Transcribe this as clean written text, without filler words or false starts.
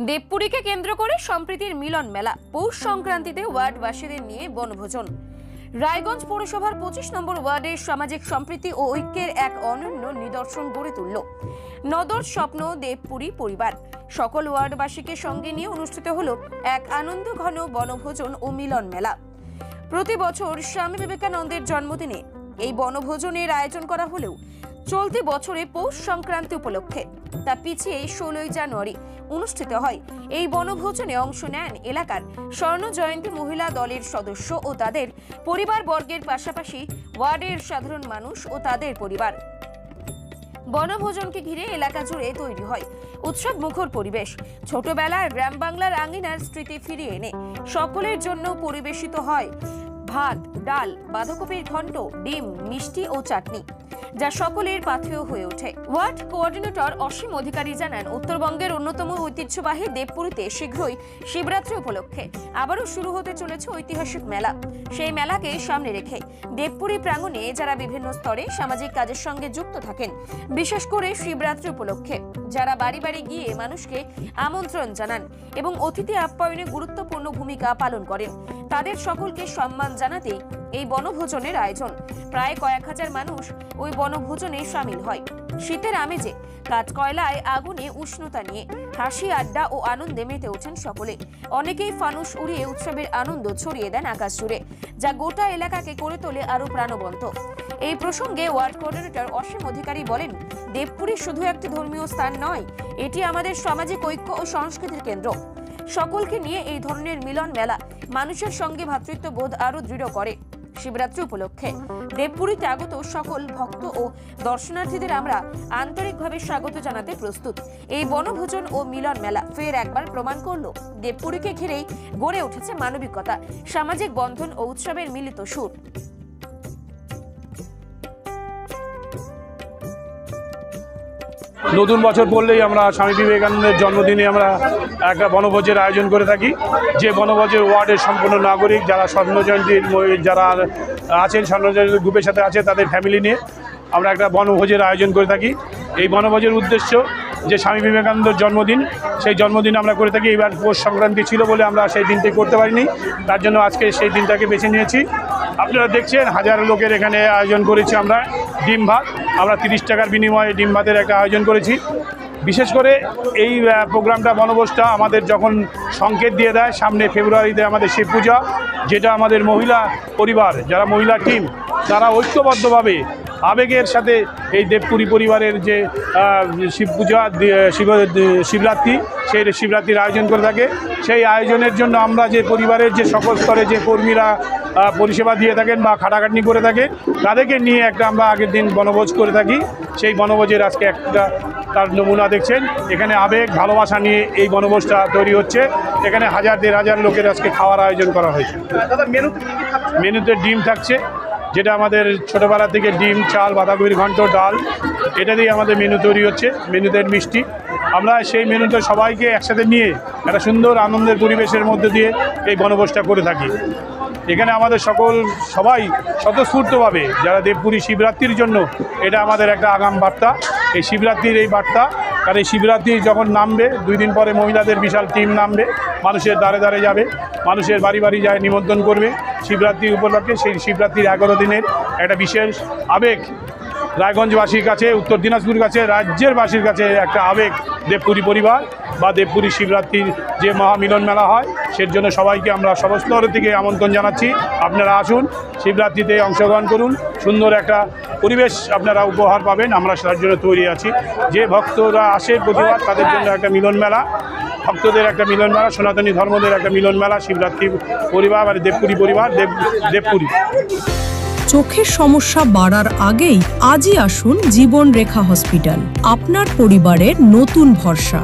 দেবপুরীকে কেন্দ্র করে সম্প্রীতির মিলন মেলা। পৌষ সংক্রান্তিতে ওয়ার্ডবাসীদের নিয়ে বনভোজন। রায়গঞ্জ পৌরসভার 25 নম্বর ওয়ার্ডের সামাজিক সম্প্রীতি ও ঐক্যের এক অনন্য নিদর্শন গড়ে তুলল নদর স্বপ্ন দেবপুরী পরিবার। সকল ওয়ার্ডবাসীকে সঙ্গে নিয়ে অনুষ্ঠিত হলো এক আনন্দঘন বনভোজন ও মিলন মেলা। প্রতি বছর স্বামী বিবেকানন্দের জন্মদিনে এই বনভোজনের আয়োজন করা হলেও চলতি বছরে পৌষ সংক্রান্তি উপলক্ষে তা পিছিয়ে 16 জানুয়ারি অনুষ্ঠিত হয়। এই বনভোজনে অংশ নেন এলাকার স্বর্ণ জয়ন্তী মহিলা দলের সদস্য ও তাদের পরিবার বর্গের পাশাপাশি ওয়ার্ডের সাধারণ মানুষ ও তাদের পরিবার। বনভোজনকে ঘিরে এলাকা জুড়ে তৈরি হয় উৎসব মুখর পরিবেশ। ছোটবেলার গ্রাম বাংলার আঙ্গিনার স্মৃতি ফিরিয়ে এনে সকলের জন্য পরিবেশিত হয় ভাত, ডাল, বাঁধাকপির ঘন্ট, ডিম, মিষ্টি ও চাটনি, যা সকলের পাথেয় হয়ে ওঠে। ওয়ার্ড কোঅর্ডিনেটর অসীম অধিকারী জানান, উত্তরবঙ্গের অন্যতম ঐতিহ্যবাহী দেবপুরীতে শীঘ্রই শিবরাত্রি উপলক্ষে আবারও শুরু হতে চলেছে ঐতিহাসিক মেলা। সেই মেলাকে সামনে রেখে দেবপুরী প্রাঙ্গণে যারা বিভিন্ন স্তরে সামাজিক কাজের সঙ্গে যুক্ত থাকেন, বিশেষ করে শিবরাত্রি উপলক্ষে যারা বাড়ি বাড়ি গিয়ে মানুষকে আমন্ত্রণ জানান এবং অতিথি আপ্যায়নে গুরুত্বপূর্ণ ভূমিকা পালন করেন, তাদের সকলকে সম্মান জানাতে এই বনভোজনের আয়োজন। প্রায় কয়েক হাজার মানুষ ওই বনভোজনে সামিল হয়। শীতের আমেজে কাঠকয়লায় আগুনে উষ্ণতা নিয়ে হাসি আড্ডা ও আনন্দে মেতে ওঠেন সকলে। অনেকেই ফানুস উড়িয়ে উৎসবের আনন্দ ছড়িয়ে দেন আকাশ জুড়ে, যা গোটা এলাকাকে করে তোলে আরো প্রাণবন্ত। এই প্রসঙ্গে ওয়ার্ড কোঅর্ডিনেটর অসীম অধিকারী বলেন, দেবপুরী শুধু একটি ধর্মীয় স্থান নয়, এটি আমাদের সামাজিক ঐক্য ও সংস্কৃতির কেন্দ্র। সকলকে নিয়ে এই ধরনের মিলন মেলা মানুষের সঙ্গে ভ্রাতৃত্ববোধ আরো দৃঢ় করে। শিবরাত্রি উপলক্ষে দেবপুরীতে আগত সকল ভক্ত ও দর্শনার্থীদের আমরা আন্তরিকভাবে স্বাগত জানাতে প্রস্তুত। এই বনভোজন ও মিলন মেলা ফের একবার প্রমাণ করল দেবপুরীকে ঘিরেই গড়ে উঠেছে মানবিকতা, সামাজিক বন্ধন ও উৎসবের মিলিত সুর। নতুন বছর পড়লেই আমরা স্বামী বিবেকানন্দের জন্মদিনে আমরা একটা বনভোজের আয়োজন করে থাকি। যে বনভোজের ওয়ার্ডের সম্পূর্ণ নাগরিক যারা স্বর্ণ জয়ন্তীর যারা আছেন, স্বর্ণ জয়ন্তী গ্রুপের সাথে আছে, তাদের ফ্যামিলি নিয়ে আমরা একটা বনভোজের আয়োজন করে থাকি। এই বনভোজের উদ্দেশ্য যে স্বামী বিবেকানন্দের জন্মদিন, সেই জন্মদিন আমরা করে থাকি। এবার পৌষ সংক্রান্তি ছিল বলে আমরা সেই দিনটি করতে পারিনি, তার জন্য আজকে সেই দিনটাকে বেছে নিয়েছি। আপনারা দেখছেন হাজার লোকের এখানে আয়োজন করেছি আমরা ডিম ভাত। আমরা 30 টাকার বিনিময়ে ডিম ভাতের একটা আয়োজন করেছি। বিশেষ করে এই প্রোগ্রামটা, বনভোজটা আমাদের যখন সংকেত দিয়ে দেয় সামনে ফেব্রুয়ারিতে আমাদের শিব পূজা, যেটা আমাদের মহিলা পরিবার, যারা মহিলা টিম, তারা ঐক্যবদ্ধভাবে আবেগের সাথে এই দেবপুরী পরিবারের যে শিব পূজা, শিবরাত্রি, সেই শিবরাত্রির আয়োজন করে থাকে। সেই আয়োজনের জন্য আমরা যে পরিবারের যে সকল স্তরে যে কর্মীরা পরিষেবা দিয়ে থাকেন বা খাটাখাটনি করে থাকে, তাদেরকে নিয়ে একটা আমরা আগের দিন বনভোজ করে থাকি। সেই বনভোজের আজকে একটা তার নমুনা দেখছেন। এখানে আবেগ ভালোবাসা নিয়ে এই বনভোজটা তৈরি হচ্ছে। এখানে 1000-1500 লোকের আজকে খাওয়ার আয়োজন করা হয়েছে। মেনুতে ডিম থাকছে, যেটা আমাদের ছোটোবেলা থেকে ডিম, চাল, বাঁধাকপির ঘন্ট, ডাল, এটা দিয়ে আমাদের মেনু তৈরি হচ্ছে। মেনুতে মিষ্টি। আমরা সেই মেনুতে সবাইকে একসাথে নিয়ে একটা সুন্দর আনন্দের পরিবেশের মধ্যে দিয়ে এই বনভোজটা করে থাকি। এখানে আমাদের সবাই স্বতঃস্ফূর্তভাবে যারা দেবপুরী শিবরাত্রির জন্য, এটা আমাদের একটা আগাম বার্তা। এই শিবরাত্রির এই বার্তা, কারণ এই শিবরাত্রি যখন নামবে, 2 দিন পরে মহিলাদের বিশাল টিম নামবে, মানুষের দ্বারে দ্বারে যাবে, মানুষের বাড়ি বাড়ি যায়, নিমন্ত্রণ করবে শিবরাত্রি উপলক্ষে। সেই শিবরাত্রির 11 দিনের একটা বিশেষ আবেগ রায়গঞ্জবাসীর কাছে, উত্তর দিনাজপুর কাছে, রাজ্যের বাসীর কাছে একটা আবেগ দেবপুরী পরিবার বা দেবপুরী শিবরাত্রির যে মহামিলন মেলা হয়, সের জন্য সবাইকে আমরা সমস্তর থেকে আমন্ত্রণ জানাচ্ছি। আপনারা আসুন, শিবরাত্রিতে অংশগ্রহণ করুন, সুন্দর একটা পরিবেশ আপনারা উপহার পাবেন। আমরা তার জন্য তৈরি আছি। যে ভক্তরা আসে প্রতিবার, তাদের জন্য একটা মিলন মেলা, ভক্তদের একটা মিলন মেলা, সনাতনী ধর্মদের একটা মিলন মেলা, শিবরাত্রি পরিবার আর দেবপুরী পরিবার, দেবপুরী। চোখের সমস্যা বাড়ার আগেই আজই আসুন জীবন রেখা হসপিটাল, আপনার পরিবারের নতুন ভরসা।